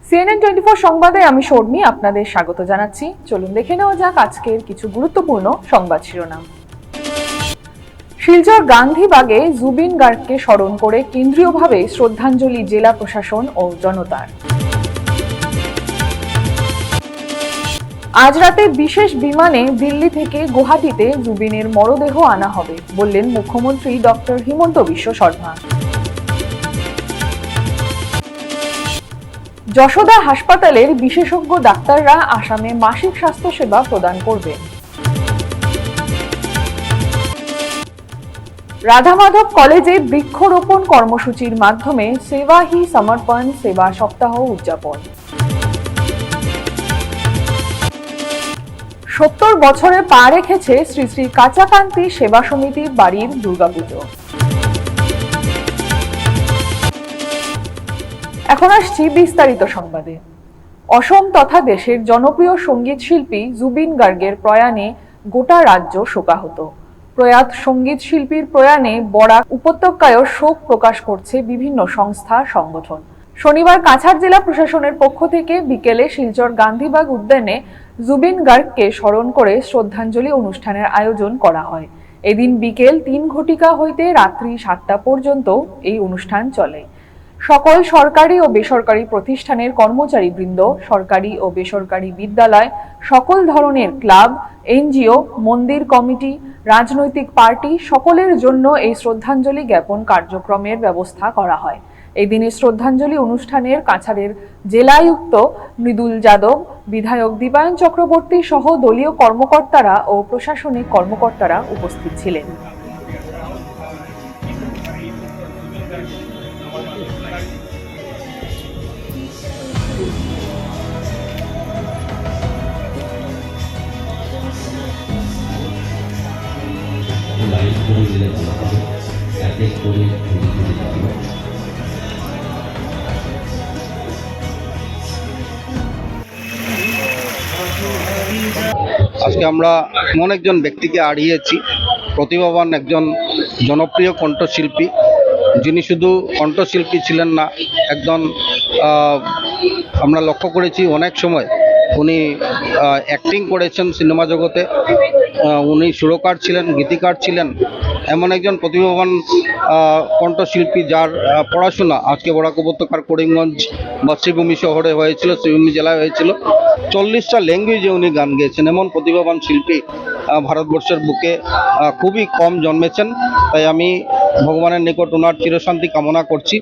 CNN 24 সংবাদে আমি শর্মী আপনাদের স্বাগত জানাচ্ছি। চলুন দেখে নেওয়া যাক আজকের কিছু গুরুত্বপূর্ণ সংবাদ শিরোনাম। শিলচর গান্ধীবাগে জুবিন গার্গকে স্মরণ করে কেন্দ্রীয়ভাবে শ্রদ্ধাঞ্জলি জেলা প্রশাসন ও জনতার। আজ রাতে বিশেষ বিমানে দিল্লি থেকে গুয়াহাটিতে জুবিনের মরদেহ আনা হবে বললেন মুখ্যমন্ত্রী ডক্টর হিমন্ত বিশ্ব শর্মা। যশোদা হাসপাতালের বিশেষজ্ঞ ডাক্তাররা আসামে মাসিক স্বাস্থ্যসেবা প্রদান করবেন। রাধা মাধব কলেজে বৃক্ষরোপণ কর্মসূচির মাধ্যমে সেবা হি সমর্পণ সেবা সপ্তাহ উদযাপন। 70 বছরে পা রেখেছে শ্রী শ্রী কাচাকান্তি সেবা সমিতি বাড়ির দুর্গাপুজো। এখন আসছি বিস্তারিত সংবাদে। অসম তথা দেশের জনপ্রিয় সঙ্গীত শিল্পী জুবিন গার্গের প্রয়াণে গোটা রাজ্য শোকাহত। প্রয়াত সঙ্গীত শিল্পীর প্রয়াণে বরাক উপত্যকায় শোক প্রকাশ করছে বিভিন্ন সংস্থা সংগঠন। শনিবার কাছাড় জেলা প্রশাসনের পক্ষ থেকে বিকেলে শিলচর গান্ধীবাগ উদ্যানে জুবিন গার্গকে স্মরণ করে শ্রদ্ধাঞ্জলি অনুষ্ঠানের আয়োজন করা হয়। এদিন বিকেল 3 ঘটিকা হইতে রাত্রি 7টা পর্যন্ত এই অনুষ্ঠান চলে। সকল সরকারি ও বেসরকারি প্রতিষ্ঠানের কর্মচারীবৃন্দ, সরকারি ও বেসরকারি বিদ্যালয়, সকল ধরনের ক্লাব, এনজিও, মন্দির কমিটি, রাজনৈতিক পার্টি সকলের জন্য এই শ্রদ্ধাঞ্জলি জ্ঞাপন কার্যক্রমের ব্যবস্থা করা হয়। এই দিনে শ্রদ্ধাঞ্জলি অনুষ্ঠানের কাছাড়ের জেলায়ুক্ত মৃদুল যাদব, বিধায়ক দীপায়ন চক্রবর্তী সহ দলীয় কর্মকর্তারা ও প্রশাসনিক কর্মকর্তারা উপস্থিত ছিলেন। আজকে আমরা এমন একজন ব্যক্তিকে হারিয়েছি, প্রতিভাবান একজন জনপ্রিয় কণ্ঠশিল্পী, যিনি শুধু কণ্ঠশিল্পী ছিলেন না, একজন আমরা লক্ষ্য করেছি অনেক সময় উনি অ্যাক্টিং করেছেন সিনেমা জগতে, উনি সুরকার ছিলেন, গীতিকার ছিলেন। এমন একজন প্রতিভাবান কণ্ঠশিল্পী যার পড়াশোনা আজকে বরাক উপত্যকার করিমগঞ্জ মাতৃভূমি শহরে হয়েছিল, শ্রীভূমি জেলায় হয়েছিল। 40টা ল্যাঙ্গুয়েজে উনি গান গেয়েছেন। এমন প্রতিভাবান শিল্পী ভারতবর্ষের বুকে খুবই কম জন্মেছেন। তাই আমি ভগবানের নিকট ওনার চিরশান্তি কামনা করছি,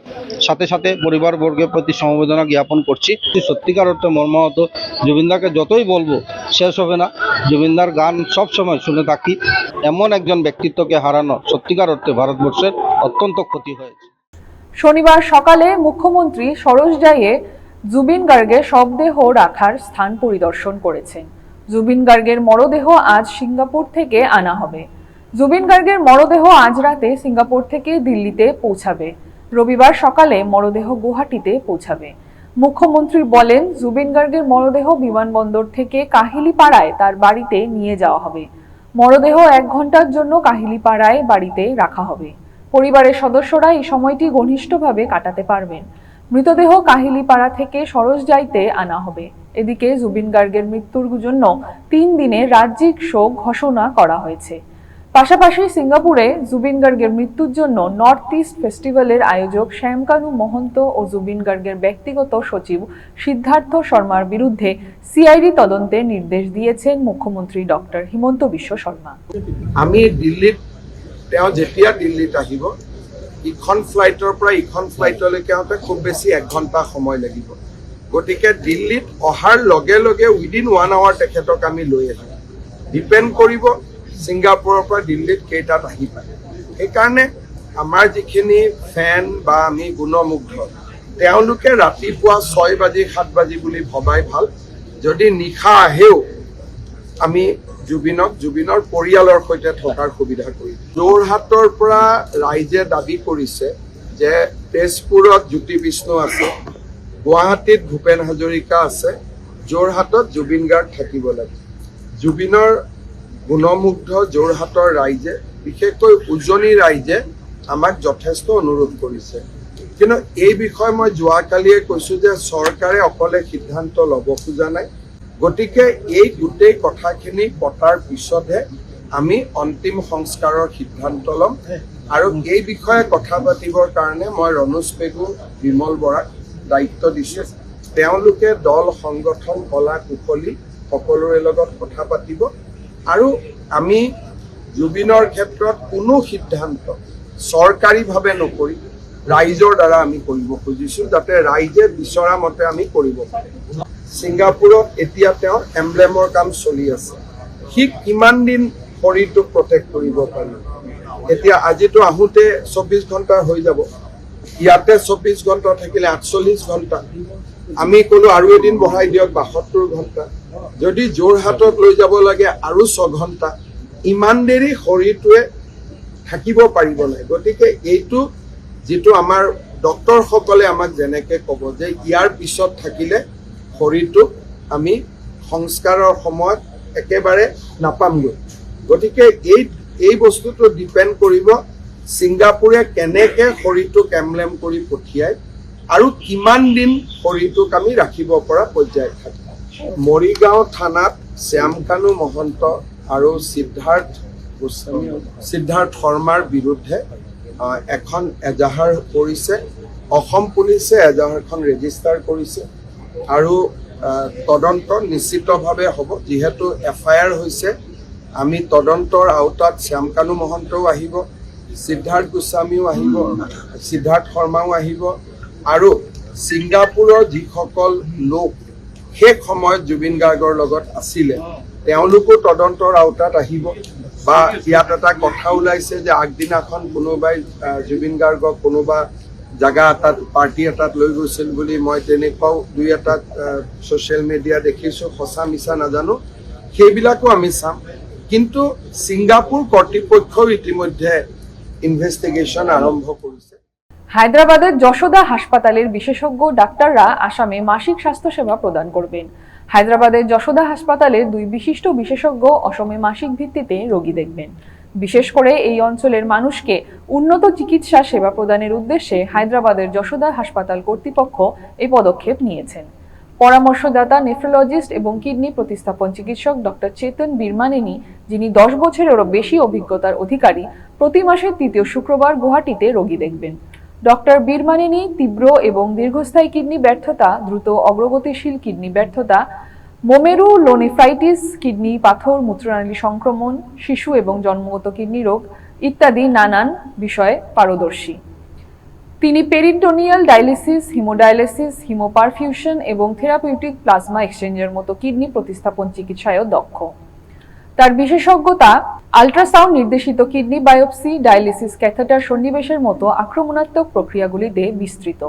সাথে সাথে পরিবারবর্গের প্রতি সমবেদনা জ্ঞাপন করছি। সত্যিকার অর্থে মর্মাহত। জুবিনদাকে যতই বলবো শেষ হবে না। জুবিনদার গান সব সময় শুনে থাকি। এমন একজন ব্যক্তিত্বকে হারানো সত্যিকার অর্থে ভারতবর্ষের অত্যন্ত ক্ষতি হয়েছে। শনিবার সকালে মুখ্যমন্ত্রী সরোজজাইয়ে জুবিন গার্গের শবদেহ রাখার স্থান পরিদর্শন করেছেন। জুবিন গার্গের মরদেহ আজ সিঙ্গাপুর থেকে আনা হবে। জুবিন গার্গের মরদেহ আজ রাতে সিঙ্গাপুর থেকে দিল্লিতে পৌঁছাবে। রবিবার সকালে মরদেহ গুয়াহাটিতে পৌঁছাবে। মুখ্যমন্ত্রী বলেন, জুবিন গার্গের মরদেহ বিমানবন্দর থেকে কাহিলিপাড়ায় তার বাড়িতে নিয়ে যাওয়া হবে। মরদেহ 1 ঘন্টার জন্য কাহিলিপাড়ায় বাড়িতে রাখা হবে। পরিবারের সদস্যরা এই সময়টি ঘনিষ্ঠভাবে কাটাতে পারবেন। মৃতদেহ কাহিলিপাড়া থেকে সরোজজাইতে আনা হবে। এদিকে জুবিন গার্গের মৃত্যুর জন্য 3 দিনের রাজ্যিক শোক ঘোষণা করা হয়েছে। পাশাপাশি সিঙ্গাপুরে জুবিন গার্গের মৃত্যুর জন্য নর্থ ইস্ট ফেস্টিভ্যালের আয়োজক শ্যামকানু মহন্ত ও জুবিন গার্গের ব্যক্তিগত সচিব সিদ্ধার্থ শর্মার বিরুদ্ধে সিআইডি তদন্তের নির্দেশ দিয়েছেন মুখ্যমন্ত্রী ডক্টর হিমন্ত বিশ্ব শর্মা। আমি দিল্লীত যেতিয়া দিল্লীত আহিব, ইখন ফ্লাইটৰ পৰা ইখন ফ্লাইটলৈকে আহোঁতে খুব বেছি 1 ঘণ্টা সময় লাগিব। গতিকে দিল্লীত অহাৰ লগে লগে উইদিন 1 আৱাৰ তেখেতক আমি লৈ আহিম। ডিপেণ্ড কৰিব ছিংগাপুৰৰ পৰা দিল্লীত কেইটাত আহি পায়। সেইকাৰণে আমাৰ যিখিনি ফেন বা আমি গুণমুগ্ধ, তেওঁলোকে ৰাতিপুৱা 6 বাজি 7 বাজি বুলি ভবাই ভাল। যদি নিশা আহেও আমি জুবিনৰ পৰিয়ালৰ সৈতে থকাৰ সুবিধা কৰিম। যোৰহাটৰ পৰা ৰাইজে দাবী কৰিছে যে তেজপুৰত জ্যোতি বিষ্ণু আছে, গুৱাহাটীত ভূপেন হাজৰিকা আছে, যোৰহাটত জুবিন গাৰ্গ থাকিব লাগে। জুবিনৰ গুণমুগ্ধ যোৰহাটৰ ৰাইজে, বিশেষকৈ উজনি ৰাইজে আমাক যথেষ্ট অনুৰোধ কৰিছে কিন্তু এই বিষয়ে মই যোৱাকালিয়ে কৈছোঁ যে চৰকাৰে অকলে সিদ্ধান্ত ল'ব খোজা নাই। গতিকে এই গোটেই কথাখিনি পতাৰ পিছতহে আমি অন্তিম সংস্কাৰৰ সিদ্ধান্ত ল'ম। আৰু এই বিষয়ে কথা পাতিবৰ কাৰণে মই ৰণোজ পেগু, বিমল বৰাক দায়িত্ব দিছোঁ। তেওঁলোকে দল সংগঠন কলা কুশলী সকলোৰে লগত কথা পাতিব আৰু আমি জুবিনৰ ক্ষেত্ৰত কোনো সিদ্ধান্ত চৰকাৰীভাৱে নকৰি ৰাইজৰ দ্বাৰা আমি কৰিব খুজিছোঁ, যাতে ৰাইজে বিচৰা মতে আমি কৰিব পাৰোঁ। ছিংগাপুৰত এতিয়া তেওঁৰ এমব্লেমৰ কাম চলি আছে। সি কিমান দিন শৰীৰটোক প্ৰটেক্ট কৰিব পাৰিব? এতিয়া আজিতো আহোঁতে 24 ঘণ্টা হৈ যাব, ইয়াতে 24 ঘণ্টা থাকিলে 48 ঘণ্টা। আমি ক'লো আৰু এদিন বঢ়াই দিয়ক 72 ঘণ্টা। যদি যোৰহাটত লৈ যাব লাগে আৰু 6 ঘণ্টা। ইমান দেৰি শৰীৰটোৱে থাকিব পাৰিব নাই। গতিকে এইটো যিটো আমাৰ ডক্তৰসকলে আমাক যেনেকৈ ক'ব যে ইয়াৰ পিছত থাকিলে শৰীৰটোক আমি সংস্কাৰৰ সময়ত একেবাৰে নাপামগৈ। গতিকে এই বস্তুটো ডিপেণ্ড কৰিব ছিংগাপুৰে কেনেকৈ শৰীৰটোক এমব্লেম কৰি পঠিয়ায় আৰু কিমান দিন শৰীৰটোক আমি ৰাখিব পৰা পৰ্যায়ত থাকিম। মৰিগাঁও থানাত শ্যামকানু মহন্ত আৰু সিদ্ধাৰ্থ শৰ্মাৰ বিৰুদ্ধে এখন এজাহাৰ কৰিছে। অসম পুলিচে এজাহাৰখন ৰেজিষ্টাৰ কৰিছে আৰু তদন্ত নিশ্চিতভাৱে হ'ব। যিহেতু FIR হৈছে, আমি তদন্তৰ আওতাত শ্যামকানু মহন্তও আহিব, সিদ্ধাৰ্থ গোস্বামীও আহিব, সিদ্ধাৰ্থ শৰ্মাও আহিব আৰু ছিংগাপুৰৰ যিসকল লোক শেষ সময়ত জুবিন গাৰ্গৰ লগত আছিলে তেওঁলোকো তদন্তৰ আওতাত আহিব। বা ইয়াত এটা কথা ওলাইছে যে আগদিনাখন কোনোবাই জুবিন গাৰ্গক কোনোবা জাগা এটাত পাৰ্টি এটাত লৈ গৈছিল বুলি মই তেনেকুৱাও দুই এটাত ছ'চিয়েল মিডিয়া দেখিছোঁ, সঁচা মিছা নাজানো। সেইবিলাকো আমি চাম। কিন্তু ছিংগাপুৰ কৰ্তৃপক্ষও ইতিমধ্যে ইনভেস্টিগেশন আরম্ভ করেছে। হায়দ্রাবাদের যশোদা হাসপাতালের বিশেষজ্ঞ ডাক্তাররা আসামে মাসিক স্বাস্থ্যসেবা প্রদান করবেন। হায়দ্রাবাদের যশোদা হাসপাতালের 2 বিশিষ্ট বিশেষজ্ঞ অসমে মাসিক ভিত্তিতে রোগী দেখবেন। বিশেষ করে এই অঞ্চলের মানুষকে উন্নত চিকিৎসা সেবা প্রদানের উদ্দেশ্যে হায়দ্রাবাদের যশোদা হাসপাতাল কর্তৃপক্ষ এই পদক্ষেপ নিয়েছেন। পরামর্শদাতা নেফ্রোলজিস্ট এবং কিডনি প্রতিস্থাপন চিকিৎসক ডক্টর চেতন বীরমানেনি, যিনি 10 বছরেরও বেশি অভিজ্ঞতার অধিকারী, প্রতি মাসের 3য় শুক্রবার গুয়াহাটিতে রোগী দেখবেন। ডক্টর বীরমানেনি তীব্র এবং দীর্ঘস্থায়ী কিডনি ব্যর্থতা, দ্রুত অগ্রগতিশীল কিডনি ব্যর্থতা, মোমেরু লোনেফ্রাইটিস, কিডনি পাথর, মূত্রনালী সংক্রমণ, শিশু এবং জন্মগত কিডনি রোগ ইত্যাদি নানান বিষয়ে পারদর্শী। তিনি পেরিটোনিয়াল ডায়ালিসিস, হিমোডায়ালিসিস, হিমোপারফিউশন এবং থেরাপিউটিক প্লাজমা এক্সচেঞ্জের মতো কিডনি প্রতিস্থাপন চিকিৎসায়ও দক্ষ। তার বিশেষজ্ঞতা আল্ট্রাসাউন্ড নির্দেশিত কিডনি বায়োপসি, ডায়ালিসিস ক্যাথেটার সন্নিবেশের মতো আক্রমণাত্মক প্রক্রিয়াগুলিতে বিস্তৃত।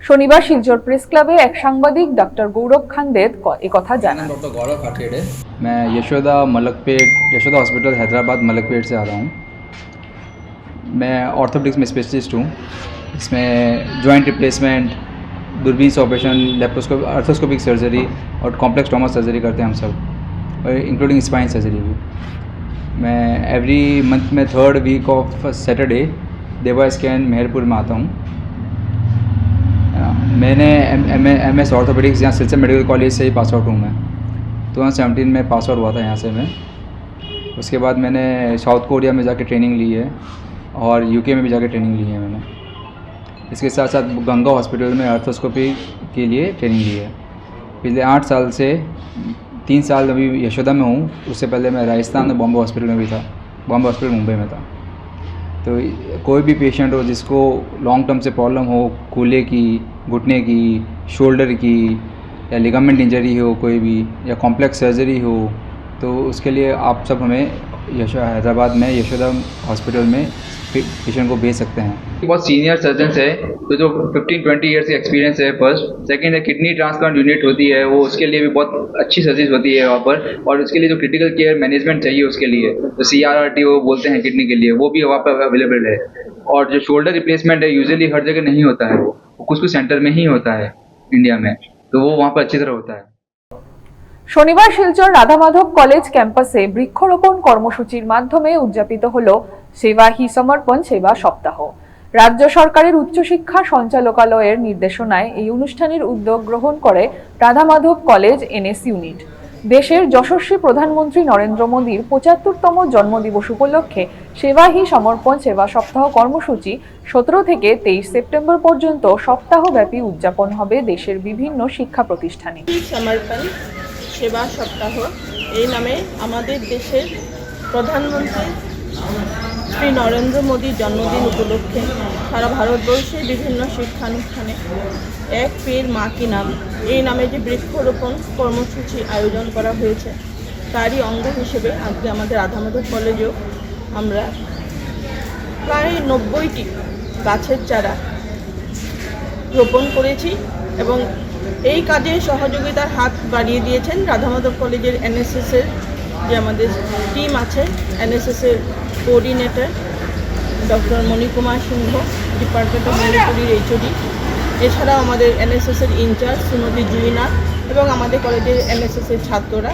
শনিবার শিলচর প্রেস ক্লাবে এক সাংবাদিক ডক্টর গৌরব খান্দেদ একথা জানান। डॉक्टर गौरव खाटेड़े, मैं यशोदा हॉस्पिटल हैदराबाद मलकपेट से आ रहा हूँ। मैं ऑर्थोपेडिक्स में स्पेशलिस्ट हूँ। इसमें जॉइंट रिप्लेसमेंट, दूरबीन से ऑपरेशन, लेप्रोस्कोपी, आर्थोस्कोपिक सर्जरी और कॉम्प्लेक्स ट्रॉमा सर्जरी करते हैं हम सब, और इंक्लूडिंग स्पाइन सर्जरी भी। मैं एवरी मंथ में 3rd वीक ऑफ सैटरडे देवा स्कैन मेहरपुर में आता हूँ। मैंने MS ऑर्थोपेडिक्स यहाँ सिलचर मेडिकल कॉलेज से ही पास आउट हूँ मैं। 2017 में पास आउट हुआ था यहाँ से मैं। उसके बाद मैंने साउथ कोरिया में जाके ट्रेनिंग ली है और UK में भी जाके ट्रेनिंग ली है मैंने। इसके साथ साथ गंगा हॉस्पिटल में आर्थोस्कोपी के लिए ट्रेनिंग ली है। पिछले 8 साल से 3 साल अभी यशोदा में हूँ। उससे पहले मैं राजस्थान में बॉम्बे हॉस्पिटल में भी था, बॉम्बे हॉस्पिटल मुंबई में था। तो कोई भी पेशेंट हो जिसको लॉन्ग टर्म से प्रॉब्लम हो, कूल्हे की, घुटने की, शोल्डर की, या लिगामेंट इंजरी हो कोई भी, या कॉम्प्लेक्स सर्जरी हो, तो उसके लिए आप सब हमें हैदराबाद में यशोदा हॉस्पिटल में पेशेंट को भेज सकते हैं। बहुत सीनियर सर्जन है, तो जो 15-20 ईयर्स का एक्सपीरियंस है। फर्स्ट सेकंड है किडनी ट्रांसप्लांट यूनिट होती है, वो उसके लिए भी बहुत अच्छी सर्विस होती है वहाँ पर। और उसके लिए जो क्रिटिकल केयर मैनेजमेंट चाहिए उसके लिए तो CRRT वो बोलते हैं किडनी के लिए, वो भी वहाँ पर अवेलेबल है। और जो शोल्डर रिप्लेसमेंट है यूजुअली हर जगह नहीं होता है, वो कुछ सेंटर में ही होता है इंडिया में, तो वो वहाँ पर अच्छी तरह होता है। শনিবার শিলচর রাধামাধব কলেজ ক্যাম্পাসে বৃক্ষরোপণ কর্মসূচির মাধ্যমে উদযাপিত হলো সেবা হি সমর্পণ সেবা সপ্তাহ। রাজ্য সরকারের উচ্চশিক্ষা সঞ্চালকালয়ের নির্দেশনায় এই অনুষ্ঠানের উদ্যোগ গ্রহণ করে Radha Madhab college NS unit. দেশের যশস্বী প্রধানমন্ত্রী নরেন্দ্র মোদীর ৭৫তম জন্মদিবস উপলক্ষে সেবা হি সমর্পণ সেবা সপ্তাহ কর্মসূচি ১৭ থেকে ২৩ সেপ্টেম্বর পর্যন্ত সপ্তাহব্যাপী উদযাপন হবে দেশের বিভিন্ন শিক্ষা প্রতিষ্ঠানে। সমর্পণ সেবা সপ্তাহ এই নামে আমাদের দেশের প্রধানমন্ত্রী শ্রী নরেন্দ্র মোদীর জন্মদিন উপলক্ষে সারা ভারতবর্ষের বিভিন্ন শিক্ষানুষ্ঠানে এক পের মা কি নাম এই নামে যে বৃক্ষরোপণ কর্মসূচি আয়োজন করা হয়েছে তারই অঙ্গ হিসেবে আজকে আমাদের রাধা মাধব কলেজেও আমরা প্রায় ৯০টি গাছের চারা রোপণ করেছি এবং এই কাজে সহযোগিতার হাত বাড়িয়ে দিয়েছেন রাধা মাধব কলেজের এনএসএসের যে আমাদের টিম আছে, এনএসএসের coordinator doctor Manikumar Singh, department of মণিপুরির এইচওডি, এছাড়াও আমাদের এনএসএসের ইনচার্জ শ্রীমতী জুইনা এবং আমাদের কলেজের এনএসএসের ছাত্ররা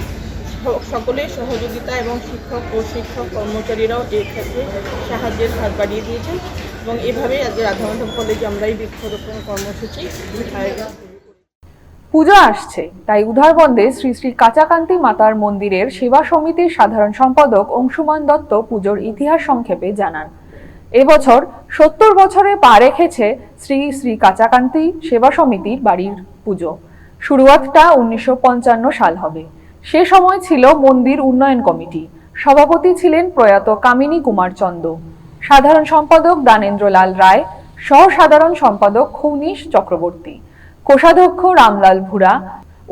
সকলের সহযোগিতা এবং শিক্ষক ও শিক্ষক কর্মচারীরাও এই ক্ষেত্রে সাহায্যের হাত বাড়িয়ে দিয়েছেন এবং এভাবেই আজকে রাধা মাধব কলেজে আমরা এই বৃক্ষরোপণ কর্মসূচি আয়োজন। পূজা আসছে, তাই উধারবন্দে শ্রী শ্রী কাচাকান্তি মাতার মন্দিরের সেবা সমিতির সাধারণ সম্পাদক অংশুমান দত্ত পুজোর ইতিহাস সংক্ষেপে জানান। এবছর ৭০ বছরে পা রেখেছে শ্রী শ্রী কাচাকান্তি সেবা সমিতির বাড়ির পুজো। শুরুয়াতটা ১৯৫৫ সাল হবে। সে সময় ছিল মন্দির উন্নয়ন কমিটি। সভাপতি ছিলেন প্রয়াত কামিনী কুমার চন্দ, সাধারণ সম্পাদক দানেন্দ্র লাল রায়, সহ সাধারণ সম্পাদক খৌনিশ চক্রবর্তী, কোষাধ্যক্ষ রামলাল ভুরা।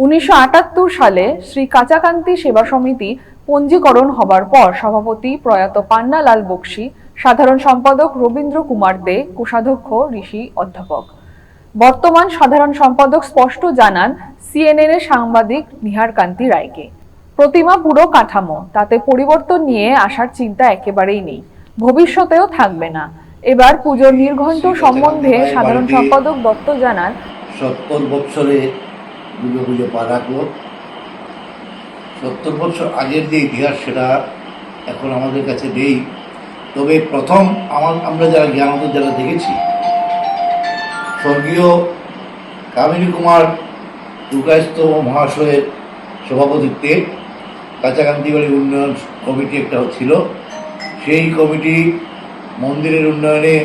১৯৭৮ সালে শ্রী কাচাকান্তি সেবা সমিতি পঞ্জীকরণ হবার পর সভাপতি প্রয়াত পান্নালাল বক্সি, সাধারণ সম্পাদক রবীন্দ্র কুমার দে, কোষাধ্যক্ষ ঋষি অধ্যাপক। বর্তমান সাধারণ সম্পাদক স্পষ্ট জানান সিএনএন এর সাংবাদিক নিহার কান্তি রায়কে। প্রতিমা পুরো কাঠামো, তাতে পরিবর্তন নিয়ে আসার চিন্তা একেবারেই নেই, ভবিষ্যতেও থাকবে না। এবার পুজোর নির্ঘণ্ট সম্বন্ধে সাধারণ সম্পাদক দত্ত জানান, ৭০ বছরে দুর্গাপুজো পা রাখলো। ৭০ বছর আগের যে ইতিহাস সেটা এখন আমাদের কাছে নেই, তবে প্রথম আমরা যারা জ্ঞানত যারা দেখেছি, স্বর্গীয় কামিনী কুমার দুর্গাস্ত মহাশয়ের সভাপতিত্বে কাচাকান্তি বাড়ি উন্নয়ন কমিটি একটা ছিল। সেই কমিটি মন্দিরের উন্নয়নে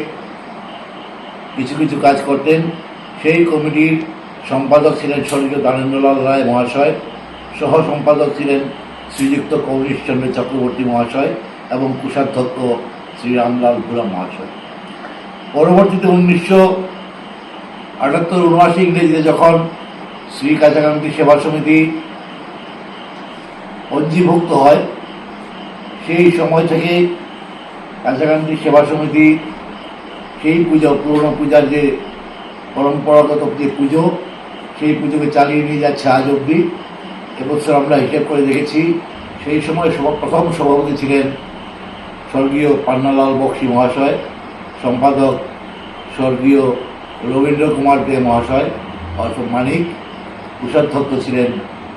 কিছু কিছু কাজ করতেন। সেই কমিটির সম্পাদক ছিলেন স্বর্গীয় দানেন্দ্রলাল রায় মহাশয়, সহ সম্পাদক ছিলেন শ্রীযুক্ত কৌরিশচন্দ্র চক্রবর্তী মহাশয় এবং কোষাধ্যক্ষ শ্রী রামলাল ভুরা মহাশয়। পরবর্তীতে ১৯৭৮-৭৯ ইংরেজিতে যখন শ্রী কাচাকান্তি সেবা সমিতি পঞ্জীভুক্ত হয়, সেই সময় থেকে কাচাকান্তি সেবা সমিতি সেই পুজো, পুরনো পূজার যে পরম্পরাগত যে পুজো, সেই পুজোকে চালিয়ে নিয়ে যাচ্ছে আজ অবধি। এবছর আমরা হিসেব করে দেখেছি, সেই সময় প্রথম সভাপতি ছিলেন স্বর্গীয় পান্নালাল বক্সি মহাশয়, সম্পাদক স্বর্গীয় রবীন্দ্র কুমার দে মহাশয় অর্থাৎ মানিক, কোষাধ্যক্ষ ছিলেন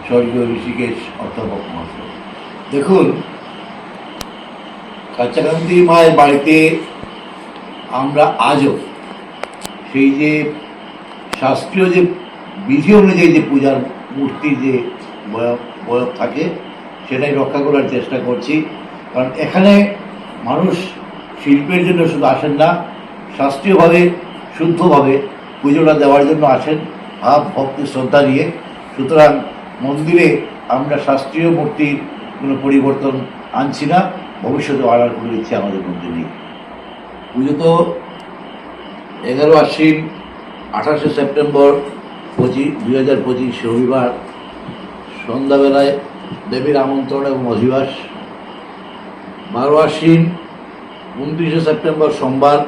স্বর্গীয় ঋষিকেশ অধ্যাপক মহাশয়। দেখুন, কাচাকান্তি মায়ের বাড়িতে আমরা আজও সেই যে শাস্ত্রীয় যে বিধি অনুযায়ী যে পূজার মূর্তি যে বয়ব থাকে সেটাই রক্ষা করার চেষ্টা করছি। কারণ এখানে মানুষ শিল্পের জন্য শুধু আসেন না, শাস্ত্রীয়ভাবে শুদ্ধভাবে পুজোটা দেওয়ার জন্য আসেন ভাব ভক্তি শ্রদ্ধা নিয়ে। সুতরাং মন্দিরে আমরা শাস্ত্রীয় মূর্তির কোনো পরিবর্তন আনছি না, ভবিষ্যতে আনার কোনো ইচ্ছে আমাদের মধ্যে নেই। পুজো তো 11 আশ্বিন 28 সেপ্টেম্বর 2025 রবিবার সন্ধ্যাবেলায় দেবীর আমন্ত্রণ এবং অধিবাস। 12 আশ্বিন 29 সেপ্টেম্বর সোমবার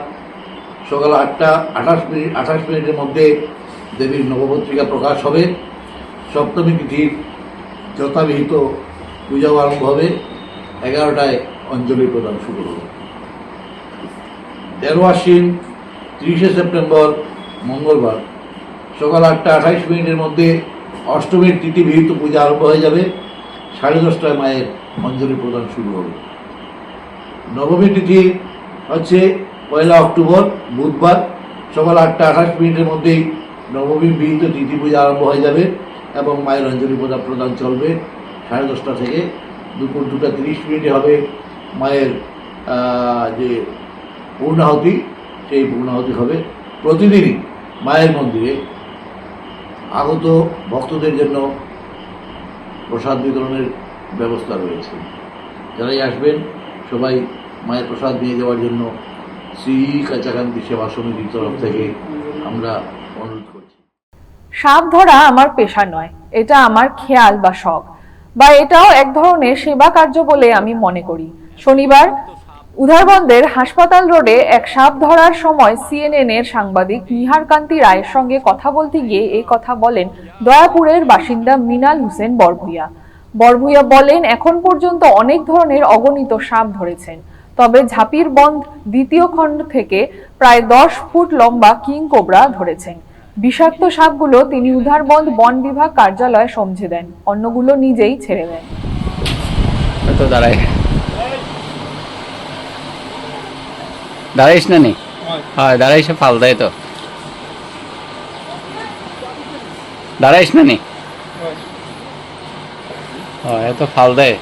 সকাল 8টা 28 মিনিটের মধ্যে দেবীর নবপত্রিকা প্রকাশ হবে। সপ্তমী তিথির যথাবিহিত পূজাও আরম্ভ হবে। 11টায় অঞ্জলি প্রদান শুরু হবে। 13 আশ্বিন 30 সেপ্টেম্বর মঙ্গলবার সকাল 8টা 28 মিনিটের মধ্যে অষ্টমীর তিথি বিহিত পূজা আরম্ভ হয়ে যাবে। 10:30টায় মায়ের অঞ্জলি প্রদান শুরু হবে। নবমী তিথি হচ্ছে 1 অক্টোবর বুধবার সকাল 8:28 মধ্যেই নবমী বিহিত তিথি পূজা আরম্ভ হয়ে যাবে এবং মায়ের অঞ্জলি প্রদান চলবে 10:30 থেকে। দুপুর 2:30 হবে মায়ের যে পূর্ণাহুতি, সেই পূর্ণাহুতি হবে। প্রতিদিনই মায়ের মন্দিরে আগত ভক্তদের জন্য প্রসাদ বিতরণের ব্যবস্থা রয়েছে। যারাই আসবেন সবাই মায়ের প্রসাদ নিয়ে যাওয়ার জন্য শ্রী কাছাকান্তি সেবা সমিতির তরফ থেকে আমরা অনুরোধ করছি। সাপ ধরা আমার পেশা নয়, এটা আমার খেয়াল বা শখ, বা এটাও এক ধরনের সেবা কার্য বলে আমি মনে করি। শনিবার উধারবন্দের হাসপাতাল রোডে এক সাপ ধরার সময় CNN এর সাংবাদিক নিহার কান্তি রায়ের সঙ্গে কথা বলতে গিয়ে এই কথা বলেন দয়াপুরের বাসিন্দা মিনাল হোসেন বরভুইয়া। বরভুইয়া বলেন, এখন পর্যন্ত অনেক ধরনের অগণিত সাপ ধরেছেন, তবে ঝাপির বন্ধ দ্বিতীয় খণ্ড থেকে প্রায় 10 ফুট লম্বা কিং কোবরা ধরেছেন। বিষাক্ত সাপগুলো তিনি উধারবন্দ বন বিভাগ কার্যালয়ে সমঝে দেন, অন্যগুলো নিজেই ছেড়ে দেন। দাঁড়াইস না নি? হয় দাঁড়াইসে ফাল দেয় তো, দাঁড়াইস না নি? হয় এত ফাল দেয়।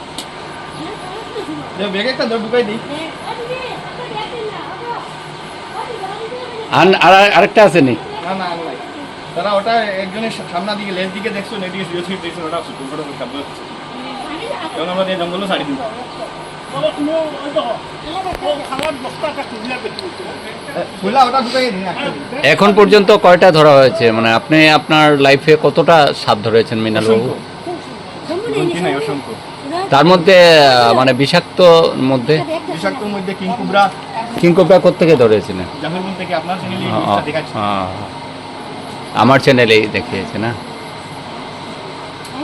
আরেকটা আছে নি? না না নাই, তারা ওটা একজনের সামনের দিকে লেজ দিকে দেখছো, এদিকে সিরিয়াসলি দেখছো, ওটা ছোটো শব্দ হচ্ছে, তখন আমরা এই জঙ্গলও ছাড়ি দিই। এখন পর্যন্ত কয়টা ধরা হয়েছে? মানে আপনি আপনার লাইফে কতটা সাপ ধরেছেন মিনাল বাবু? অসংখ্য। তার মধ্যে মানে বিষাক্ত মধ্যে কিংকোবরা কোত্থেকে ধরেছিলেন? আমার চ্যানেলেই দেখিয়েছে না?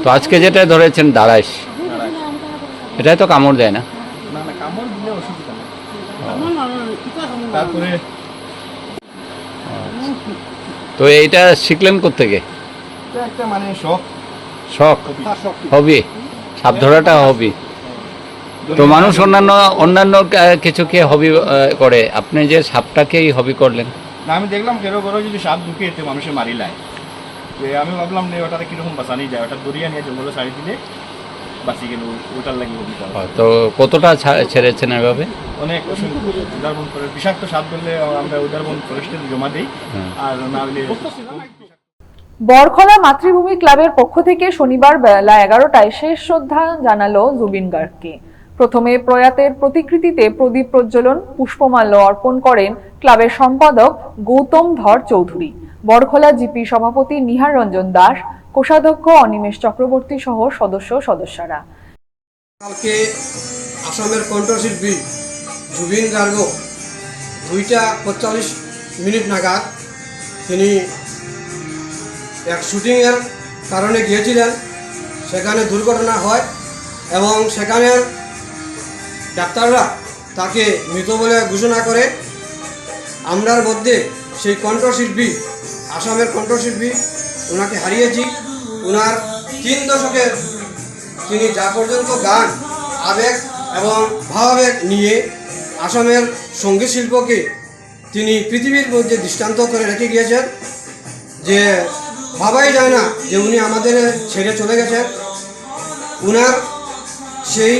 তো আজকে যেটা ধরেছেন দাঁড়াইস, এটাই তো কামড় দেয় না? তারপরে তো এইটা শিখলেন কোত্থেকে? একটা মানে শখ, হবি, সাপ ধরাটা হবি। তো মানুষ অন্যান্য কিছু কে হবি করে, আপনি যে সাপটাকেই হবি করলেন? না, আমি দেখলাম কেরো যদি সাপ ঢুকে এতে মানুষের মারি লাই, আমি ভাবলাম যে ওটাতে কিরকম বাঁচানি যায়, ওটা দরিয়া নিয়ে জঙ্গলে ছাড়ি দিলে বাঁচি গেল, ওটার লাগে হবি। তো কতটা ছেড়েছেন এভাবে? অনেক উদারবন ফরেস্ট, বিষাক্ত সাপ ধরলে আমরা উদারবন ফরেস্টে জমা দিই, আর না হলে। বরখলা মাতৃভূমি ক্লাবের পক্ষ থেকে শনিবার বেলা 11টায় শেষ শ্রদ্ধা জানালো জুবিন গার্গকে। প্রথমে প্রয়াতের প্রতিকৃতিতে প্রদীপ প্রজ্বলন, পুষ্পমাল্য অর্পণ করেন ক্লাবের সম্পাদক গৌতম ধর চৌধুরী, বরখলা জিপি সভাপতি নিহার রঞ্জন দাস, কোষাধ্যক্ষ অনিমেষ চক্রবর্তী সহ সদস্যরা। কালকে আসামের কণ্ঠশিল্পী জুবিন গার্গ 2:45 নাগাদ তিনি এক শুটিংয়ের কারণে গিয়েছিলেন, সেখানে দুর্ঘটনা হয় এবং সেখানের ডাক্তাররা তাকে মৃত বলে ঘোষণা করে। আমরার মধ্যে সেই কণ্ঠশিল্পী, আসামের কণ্ঠশিল্পী, ওনাকে হারিয়েছি। ওনার 3 দশকের তিনি যা পর্যন্ত গান, আবেগ এবং ভাবাবেগ নিয়ে আসামের সঙ্গীত শিল্পকে তিনি পৃথিবীর মধ্যে দৃষ্টান্ত করে রেখে গিয়েছেন, যে ভাবাই যায় না যে উনি আমাদের ছেড়ে চলে গেছেন। উনার সেই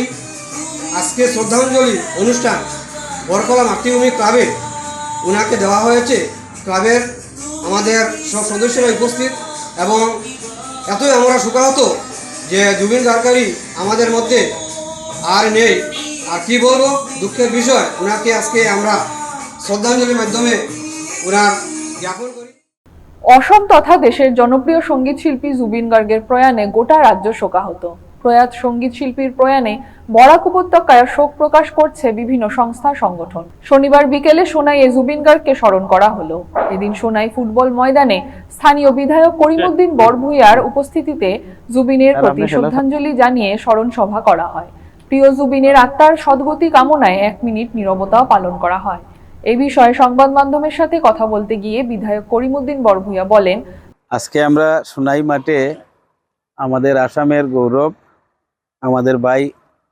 আজকে শ্রদ্ধাঞ্জলি অনুষ্ঠান বরখলা মাতৃভূমি ক্লাবে উনাকে দেওয়া হয়েছে। ক্লাবের আমাদের সব সদস্যরা উপস্থিত এবং এতই আমরা শোকাহত যে জুবিন গার্গারি আমাদের মধ্যে আর নেই। আর কি বলবো, দুঃখের বিষয়, ওনাকে আজকে আমরা শ্রদ্ধাঞ্জলির মাধ্যমে ওনার জ্ঞাপন করি। অসম তথা দেশের জনপ্রিয় সঙ্গীত শিল্পী জুবিন গার্গের প্রয়াণে গোটা রাজ্য শোকাহত। প্রয়াত সঙ্গীত শিল্পীর প্রয়াণে বরাক উপত্যকায় শোক প্রকাশ করছে বিভিন্ন সংস্থা সংগঠন। শনিবার বিকেলে সোনাইয়ে জুবিন গার্গকে স্মরণ করা হলো। এদিন সোনাই ফুটবল ময়দানে স্থানীয় বিধায়ক করিমউদ্দিন বরভুইয়ার উপস্থিতিতে জুবিনের প্রতি শ্রদ্ধাঞ্জলি জানিয়ে স্মরণ সভা করা হয়। প্রিয় জুবিনের আত্মার সদ্গতি কামনায় 1 মিনিট নীরবতা পালন করা হয়। এই বিষয়ে সংবাদ মাধ্যমের সাথে কথা বলতে গিয়ে বিধায়ক করিমউদ্দিন বরভুইয়া বলেন, আজকে আমরা সোনাই মাঠে আমাদের আসামের গৌরব, আমাদের ভাই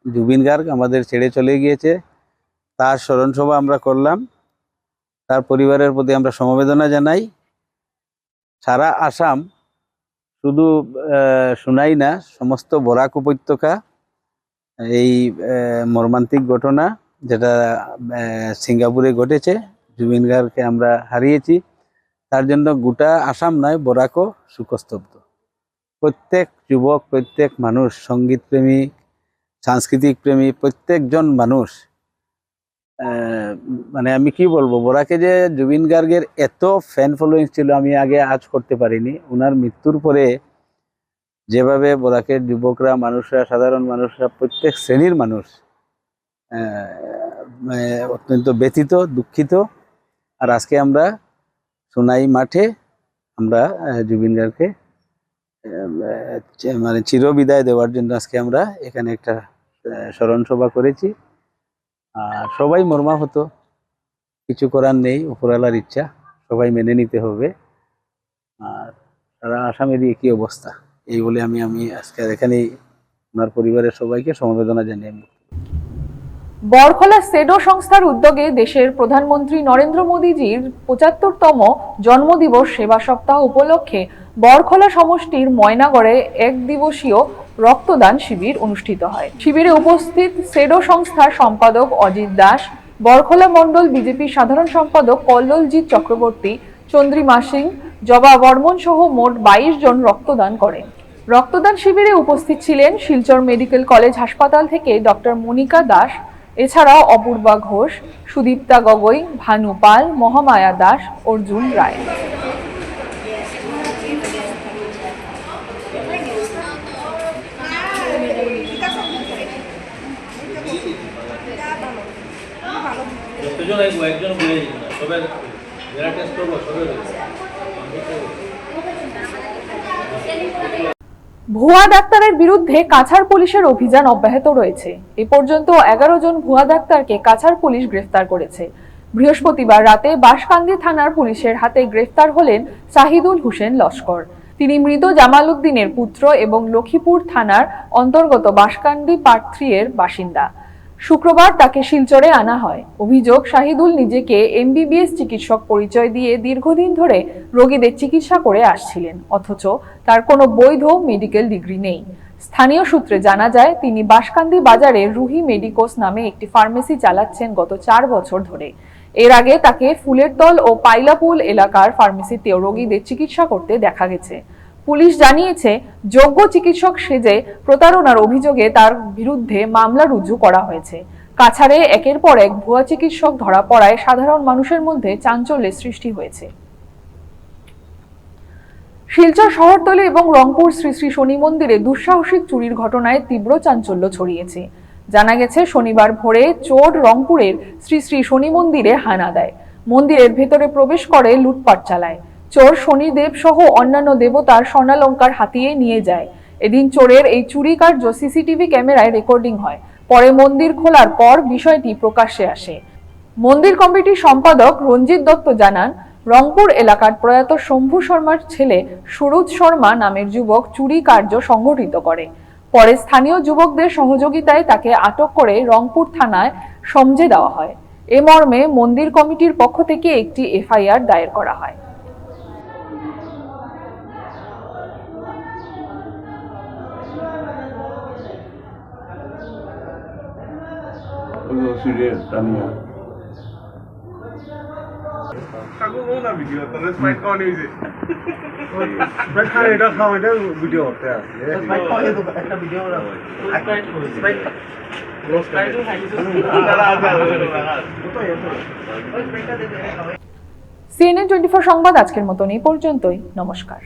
জুবিন গার্গ আমাদের ছেড়ে চলে গিয়েছে, তার স্মরণ সভা আমরা করলাম। তার পরিবারের প্রতি আমরা সমবেদনা জানাই। সারা আসাম, শুধু শুনাই না, সমস্ত বরাক উপত্যকা এই মর্মান্তিক ঘটনা যেটা সিঙ্গাপুরে ঘটেছে, জুবিন গার্গকে আমরা হারিয়েছি, তার জন্য গোটা আসাম নয়, বরাকও শোকস্তব্ধ। প্রত্যেক যুবক, প্রত্যেক মানুষ, সঙ্গীত প্রেমী, সাংস্কৃতিক প্রেমী, প্রত্যেকজন মানুষ, মানে আমি কি বলবো, বরাকে যে জুবিন গার্গের এত ফ্যান ফলোয়িং ছিল আমি আগে আজ করতে পারিনি। ওনার মৃত্যুর পরে যেভাবে বরাকের যুবকরা, মানুষরা, সাধারণ মানুষরা, প্রত্যেক শ্রেণীর মানুষ অত্যন্ত ব্যথিত, দুঃখিত। আর আজকে আমরা সোনাই মাঠে আমরা জুবিন গার্গকে মানে চিরবিদায় দেওয়ার জন্য আজকে আমরা এখানে একটা স্মরণ সভা করেছি। আর সবাই মর্মাহত, কিছু করার নেই, উপরওয়ালার ইচ্ছা, সবাই মেনে নিতে হবে। আর সারা আসামেরই একই অবস্থা, এই বলে আমি আজকে এখানেই ওনার পরিবারের সবাইকে সমবেদনা জানিয়ে বরখলা সেডো সংস্থার উদ্যোগে দেশের প্রধানমন্ত্রী নরেন্দ্র মোদীজির ৭৫তম জন্মদিবস সেবা সপ্তাহ উপলক্ষে বরখলা সমষ্টির ময়নাগড়ে এক দিবসীয় রক্তদান শিবির অনুষ্ঠিত হয়। শিবিরে উপস্থিত সেডো সংস্থার সম্পাদক অজিত দাস, বরখলা মণ্ডল বিজেপি সাধারণ সম্পাদক কল্লোলজিৎ চক্রবর্তী, চন্দ্রিমা সিং, জবা বর্মন সহ মোট ২২ জন রক্তদান করেন। রক্তদান শিবিরে উপস্থিত ছিলেন শিলচর মেডিকেল কলেজ হাসপাতাল থেকে ডক্টর মনিকা দাস, এছাড়াও অপূর্বা ঘোষ, সুদীপ্তা গগৈ, ভানু পাল, মহামায়া দাস, অর্জুন রায়। ভুয়া ডাক্তারের বিরুদ্ধে কাছাড় পুলিশের অভিযান অব্যাহত রয়েছে। এ পর্যন্ত 11 জন ভুয়া ডাক্তারকে কাছাড় পুলিশ গ্রেফতার করেছে। বৃহস্পতিবার রাতে বাঁশকান্দি থানার পুলিশের হাতে গ্রেফতার হলেন শাহিদুল হোসেন লস্কর। তিনি মৃত জামাল উদ্দিনের পুত্র এবং লক্ষ্মীপুর থানার অন্তর্গত বাঁশকান্দি পার্ট 3 এর বাসিন্দা। শুক্রবার তাকে শিলচরে আনা হয়। অভিযোগ, শাহিদুল নিজেকে এমবিবিএস চিকিৎসক পরিচয় দিয়ে দীর্ঘদিন ধরে রোগীদের চিকিৎসা করে আসছিলেন, অথচ তার কোনো বৈধ মেডিকেল ডিগ্রি নেই। স্থানীয় সূত্রে জানা যায়, তিনি বাঁশকান্দি বাজারে রুহি মেডিকোস নামে একটি ফার্মেসি চালাচ্ছেন গত 4 বছর ধরে। এর আগে তাকে ফুলেরতল ও পাইলাপুল এলাকার ফার্মেসিতেও রোগীদের চিকিৎসা করতে দেখা গেছে। পুলিশ জানিয়েছে, যোগ্য চিকিৎসক সেজে প্রতারণার অভিযোগে তার বিরুদ্ধে মামলা রুজু করা হয়েছে। কাছাড়ে একের পর এক ভুয়া চিকিৎসক ধরা পড়ায় সাধারণ মানুষের মধ্যে চাঞ্চল্যের সৃষ্টি হয়েছে। শিলচর শহরতলি এবং রংপুর শ্রী শ্রী শনি মন্দিরে দুঃসাহসিক চুরির ঘটনায় তীব্র চাঞ্চল্য ছড়িয়েছে। জানা গেছে, শনিবার ভোরে চোর রংপুরের শ্রী শ্রী শনি মন্দিরে হানা দেয়, মন্দিরের ভেতরে প্রবেশ করে লুটপাট চালায়। চোর শনিদেব সহ অন্যান্য দেবতার স্বর্ণালঙ্কার হাতিয়ে নিয়ে যায়। এদিন চোরের এই চুরি কার্য সিসিটিভি ক্যামেরায় রেকর্ডিং হয়। পরে মন্দির খোলার পর বিষয়টি প্রকাশ্যে আসে। মন্দির কমিটির সম্পাদক রঞ্জিত দত্ত জানান, রংপুর এলাকার প্রয়াত শম্ভু শর্মার ছেলে সুরজ শর্মা নামের যুবক চুরি কার্য সংঘটিত করে। পরে স্থানীয় যুবকদের সহযোগিতায় তাকে আটক করে রংপুর থানায় সমঝে দেওয়া হয়। এ মর্মে মন্দির কমিটির পক্ষ থেকে একটি এফআইআর দায়ের করা হয়। CNN 24 সংবাদ আজকের মতন এই পর্যন্তই। নমস্কার।